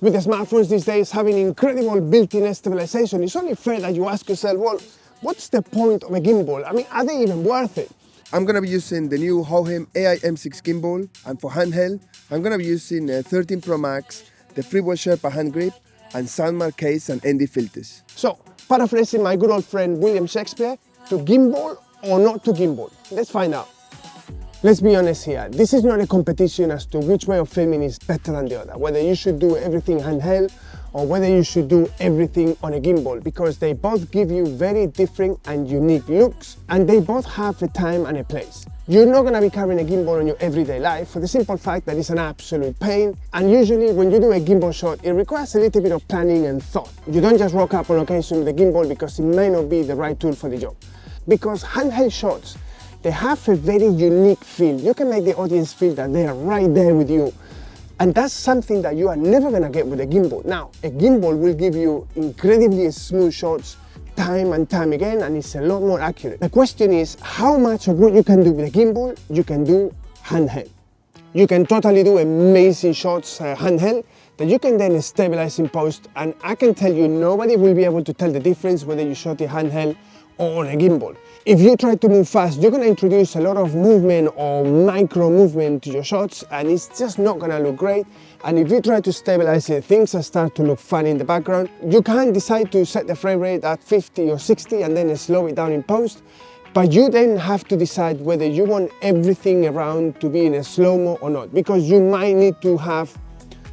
With the smartphones these days having incredible built-in stabilization, it's only fair that you ask yourself, well, what's the point of a gimbal? I mean, are they even worth it? I'm going to be using the new Hohem AI M6 gimbal, and for handheld, I'm going to be using 13 Pro Max, the Freewell Sherpa hand grip, and Soundmark case and ND filters. So, paraphrasing my good old friend William Shakespeare, to gimbal or not to gimbal? Let's find out. Let's be honest here, this is not a competition as to which way of filming is better than the other, whether you should do everything handheld or whether you should do everything on a gimbal, because they both give you very different and unique looks, and they both have a time and a place. You're not going to be carrying a gimbal in your everyday life for the simple fact that it's an absolute pain, and usually when you do a gimbal shot, it requires a little bit of planning and thought. You don't just rock up on occasion with a gimbal because it may not be the right tool for the job. Because handheld shots, they have a very unique feel. You can make the audience feel that they are right there with you. And that's something that you are never gonna get with a gimbal. Now, a gimbal will give you incredibly smooth shots time and time again, and it's a lot more accurate. The question is, how much of what you can do with a gimbal, you can do handheld. You can totally do amazing shots handheld that you can then stabilize in post, and I can tell you nobody will be able to tell the difference whether you shot it handheld or on a gimbal. If you try to move fast, you're going to introduce a lot of movement or micro movement to your shots, and it's just not going to look great. And if you try to stabilize it, things start to look funny in the background. You can decide to set the frame rate at 50 or 60 and then slow it down in post, but you then have to decide whether you want everything around to be in a slow-mo or not, because you might need to have,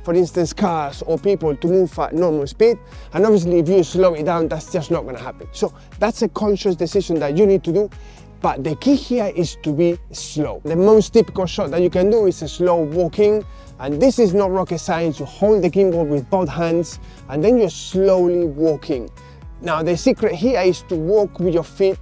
for instance, cars or people to move at normal speed, and obviously if you slow it down, that's just not going to happen. So that's a conscious decision that you need to do, but the key here is to be slow. The most typical shot that you can do is a slow walking, and this is not rocket science. You hold the gimbal with both hands and then you're slowly walking. Now the secret here is to walk with your feet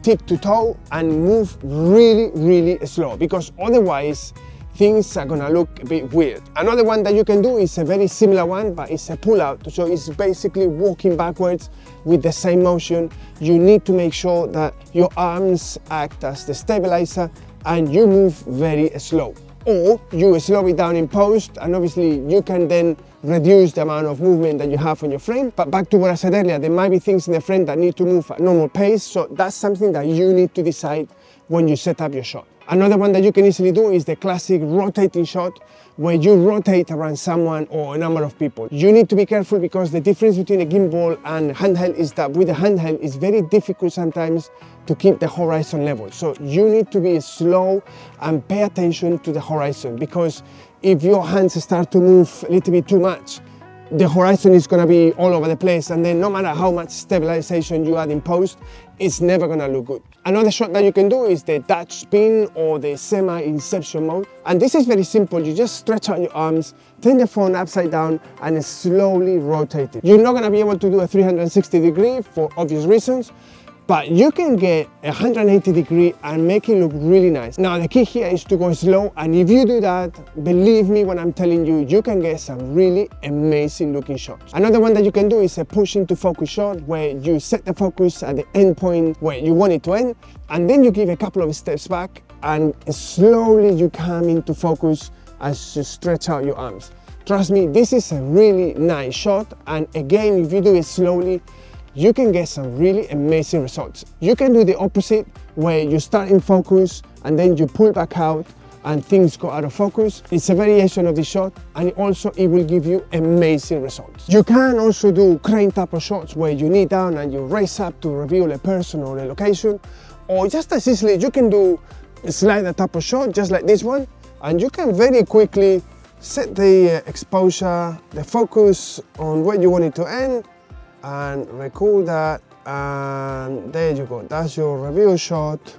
tip to toe and move really, really slow, because otherwise things are gonna look a bit weird. Another one that you can do is a very similar one, but it's a pull-out. So it's basically walking backwards with the same motion. You need to make sure that your arms act as the stabilizer and you move very slow. Or you slow it down in post, and obviously you can then reduce the amount of movement that you have on your frame. But back to what I said earlier, there might be things in the frame that need to move at normal pace, so that's something that you need to decide when you set up your shot. Another one that you can easily do is the classic rotating shot, where you rotate around someone or a number of people. You need to be careful, because the difference between a gimbal and handheld is that with a handheld it's very difficult sometimes to keep the horizon level. So you need to be slow and pay attention to the horizon, because if your hands start to move a little bit too much, the horizon is going to be all over the place, and then no matter how much stabilization you add in post, it's never going to look good. Another shot that you can do is the Dutch spin or the semi-inception mode, and this is very simple. You just stretch out your arms, turn the phone upside down and slowly rotate it. You're not going to be able to do a 360 degree for obvious reasons, but you can get 180 degree and make it look really nice. Now the key here is to go slow, and if you do that, believe me when I'm telling you, you can get some really amazing looking shots. Another one that you can do is a push into focus shot, where you set the focus at the end point where you want it to end, and then you give a couple of steps back and slowly you come into focus as you stretch out your arms. Trust me, this is a really nice shot, and again, if you do it slowly, you can get some really amazing results. You can do the opposite, where you start in focus and then you pull back out and things go out of focus. It's a variation of the shot, and it will give you amazing results. You can also do crane type of shots, where you knee down and you raise up to reveal a person or a location, or just as easily you can do a slider type of shot just like this one, and you can very quickly set the exposure, the focus on where you want it to end, and record that, and there you go. That's your reveal shot,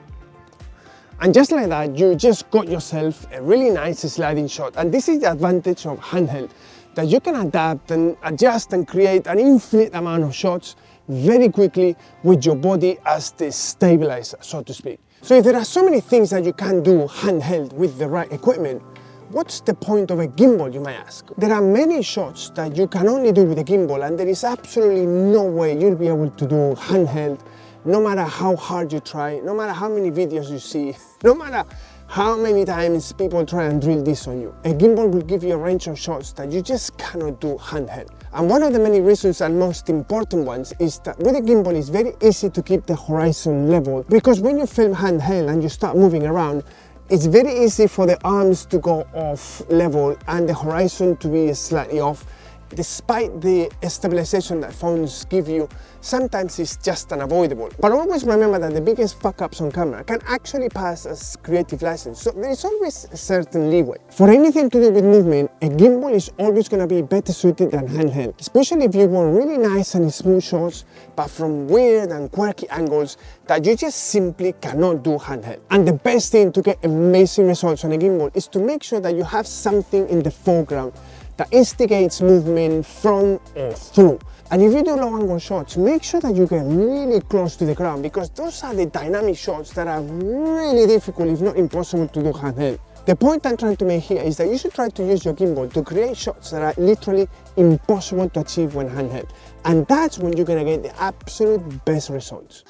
and just like that you just got yourself a really nice sliding shot. And this is the advantage of handheld, that you can adapt and adjust and create an infinite amount of shots very quickly with your body as the stabilizer, so to speak. So if there are so many things that you can do handheld with the right equipment, what's the point of a gimbal, you might ask? There are many shots that you can only do with a gimbal, and there is absolutely no way you'll be able to do handheld, no matter how hard you try, no matter how many videos you see, no matter How many times people try and drill this on you? A gimbal will give you a range of shots that you just cannot do handheld. And one of the many reasons and most important ones is that with a gimbal it's very easy to keep the horizon level, because when you film handheld and you start moving around, it's very easy for the arms to go off level and the horizon to be slightly off. Despite the stabilization that phones give you, sometimes it's just unavoidable. But always remember that the biggest fuck-ups on camera can actually pass as creative license, so there is always a certain leeway. For anything to do with movement, a gimbal is always going to be better suited than handheld, especially if you want really nice and smooth shots, but from weird and quirky angles that you just simply cannot do handheld. And the best thing to get amazing results on a gimbal is to make sure that you have something in the foreground that instigates movement from or through. And if you do low angle shots, make sure that you get really close to the ground, because those are the dynamic shots that are really difficult, if not impossible, to do handheld. The point I'm trying to make here is that you should try to use your gimbal to create shots that are literally impossible to achieve when handheld. And that's when you're gonna get the absolute best results.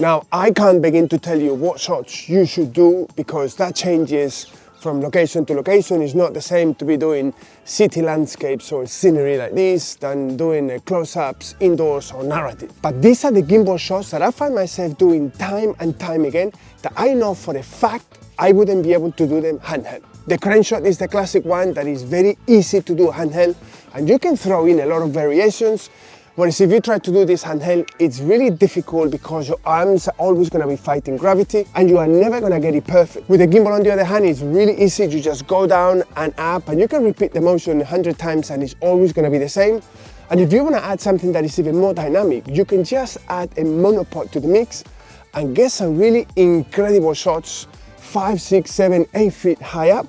Now, I can't begin to tell you what shots you should do, because that changes from location to location. It's not the same to be doing city landscapes or scenery like this than doing close-ups, indoors or narrative. But these are the gimbal shots that I find myself doing time and time again, that I know for a fact I wouldn't be able to do them handheld. The crane shot is the classic one that is very easy to do handheld, and you can throw in a lot of variations. Whereas if you try to do this handheld, it's really difficult because your arms are always going to be fighting gravity and you are never going to get it perfect. With the gimbal, on the other hand, it's really easy. You just go down and up and you can repeat the motion 100 times and it's always going to be the same. And if you want to add something that is even more dynamic, you can just add a monopod to the mix and get some really incredible shots 5, 6, 7, 8 feet high up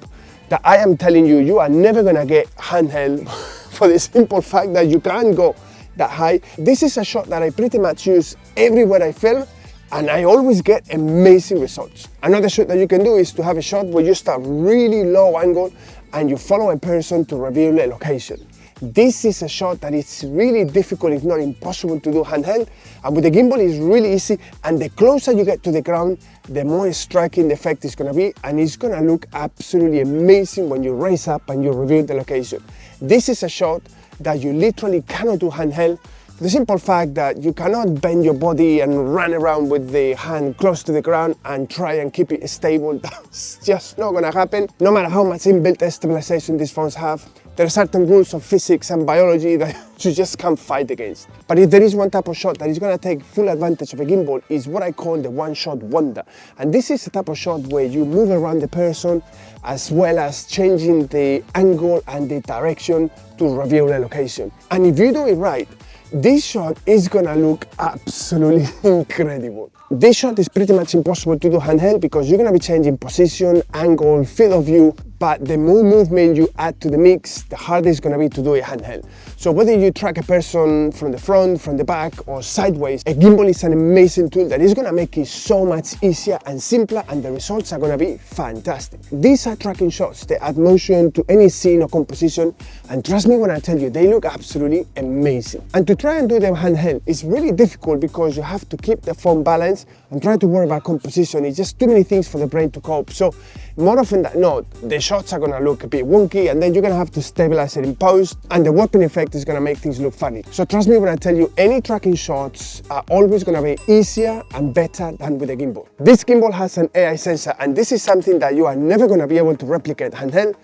that I am telling you, you are never going to get handheld for the simple fact that you can't go that high. This is a shot that I pretty much use everywhere I film, and I always get amazing results. Another shot that you can do is to have a shot where you start really low angle and you follow a person to reveal a location. This is a shot that is really difficult, if not impossible, to do handheld, and with the gimbal it's really easy, and the closer you get to the ground, the more striking the effect is going to be, and it's going to look absolutely amazing when you raise up and you reveal the location. This is a shot that you literally cannot do handheld, for the simple fact that you cannot bend your body and run around with the hand close to the ground and try and keep it stable. That's just not gonna happen, no matter how much inbuilt stabilization these phones have. There are certain rules of physics and biology that you just can't fight against. But if there is one type of shot that is gonna take full advantage of a gimbal, is what I call the one-shot wonder. And this is the type of shot where you move around the person as well as changing the angle and the direction to reveal a location. And if you do it right, this shot is gonna look absolutely incredible. This shot is pretty much impossible to do handheld because you're gonna be changing position, angle, field of view, but the more movement you add to the mix, the harder it's gonna be to do it handheld. So whether you track a person from the front, from the back, or sideways, a gimbal is an amazing tool that is gonna make it so much easier and simpler, and the results are gonna be fantastic. These are tracking shots, they add motion to any scene or composition, and trust me when I tell you, they look absolutely amazing. And to try and do them handheld is really difficult because you have to keep the phone balanced and try to worry about composition. It's just too many things for the brain to cope. So more often than not, the shots are gonna look a bit wonky, and then you're gonna have to stabilize it in post, and the warping effect is gonna make things look funny. So trust me when I tell you, any tracking shots are always gonna be easier and better than with a gimbal. This gimbal has an AI sensor, and this is something that you are never gonna be able to replicate handheld,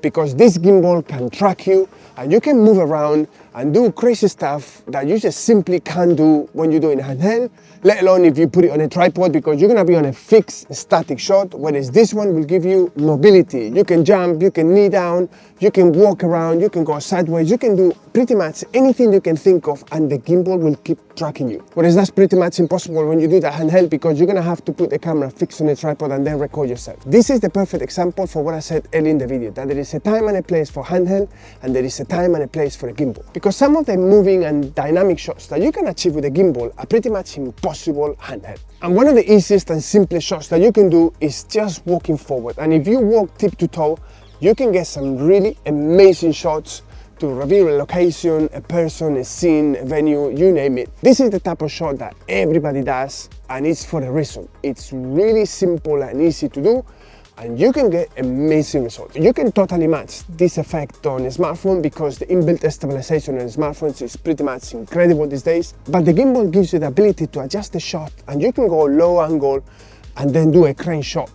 because this gimbal can track you and you can move around and do crazy stuff that you just simply can't do when you're doing handheld, let alone if you put it on a tripod, because you're gonna be on a fixed static shot, whereas this one will give you mobility. You can jump, you can knee down, you can walk around, you can go sideways, you can do pretty much anything you can think of, and the gimbal will keep tracking you. Whereas that's pretty much impossible when you do the handheld, because you're gonna have to put the camera fixed on a tripod and then record yourself. This is the perfect example for what I said earlier in the video, that there is a time and a place for handheld, and there is a time and a place for a gimbal. Because some of the moving and dynamic shots that you can achieve with a gimbal are pretty much impossible handheld. And one of the easiest and simplest shots that you can do is just walking forward. And if you walk tip to toe, you can get some really amazing shots to reveal a location, a person, a scene, a venue, you name it. This is the type of shot that everybody does, and it's for a reason. It's really simple and easy to do, and you can get amazing results. You can totally match this effect on a smartphone because the inbuilt stabilization on smartphones is pretty much incredible these days. But the gimbal gives you the ability to adjust the shot, and you can go low angle and then do a crane shot.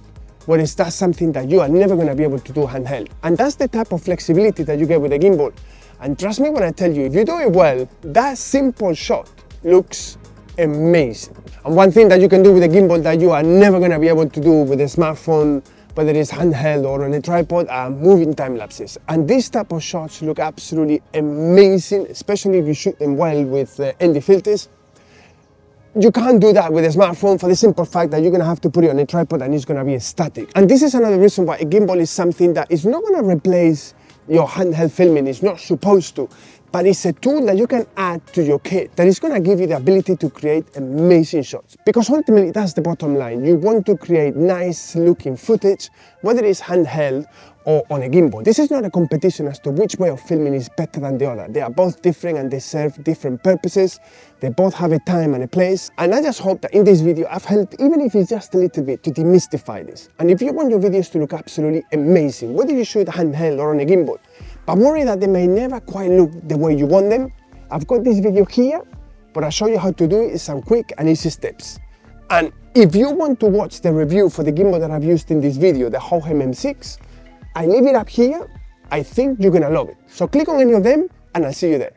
Whereas that's something that you are never going to be able to do handheld. And that's the type of flexibility that you get with a gimbal. And trust me when I tell you, if you do it well, that simple shot looks amazing. And one thing that you can do with a gimbal that you are never going to be able to do with a smartphone, whether it's handheld or on a tripod, are moving time lapses. And these type of shots look absolutely amazing, especially if you shoot them well with ND filters. You can't do that with a smartphone for the simple fact that you're going to have to put it on a tripod and it's going to be static. And this is another reason why a gimbal is something that is not going to replace your handheld filming. It's not supposed to, but it's a tool that you can add to your kit that is going to give you the ability to create amazing shots. Because ultimately that's the bottom line. You want to create nice looking footage, whether it's handheld or on a gimbal. This is not a competition as to which way of filming is better than the other. They are both different and they serve different purposes. They both have a time and a place. And I just hope that in this video I've helped, even if it's just a little bit, to demystify this. And if you want your videos to look absolutely amazing, whether you shoot handheld or on a gimbal, but worry that they may never quite look the way you want them, I've got this video here, but I'll show you how to do it in some quick and easy steps. And if you want to watch the review for the gimbal that I've used in this video, the Hohem M6, I leave it up here. I think you're gonna love it. So click on any of them and I'll see you there.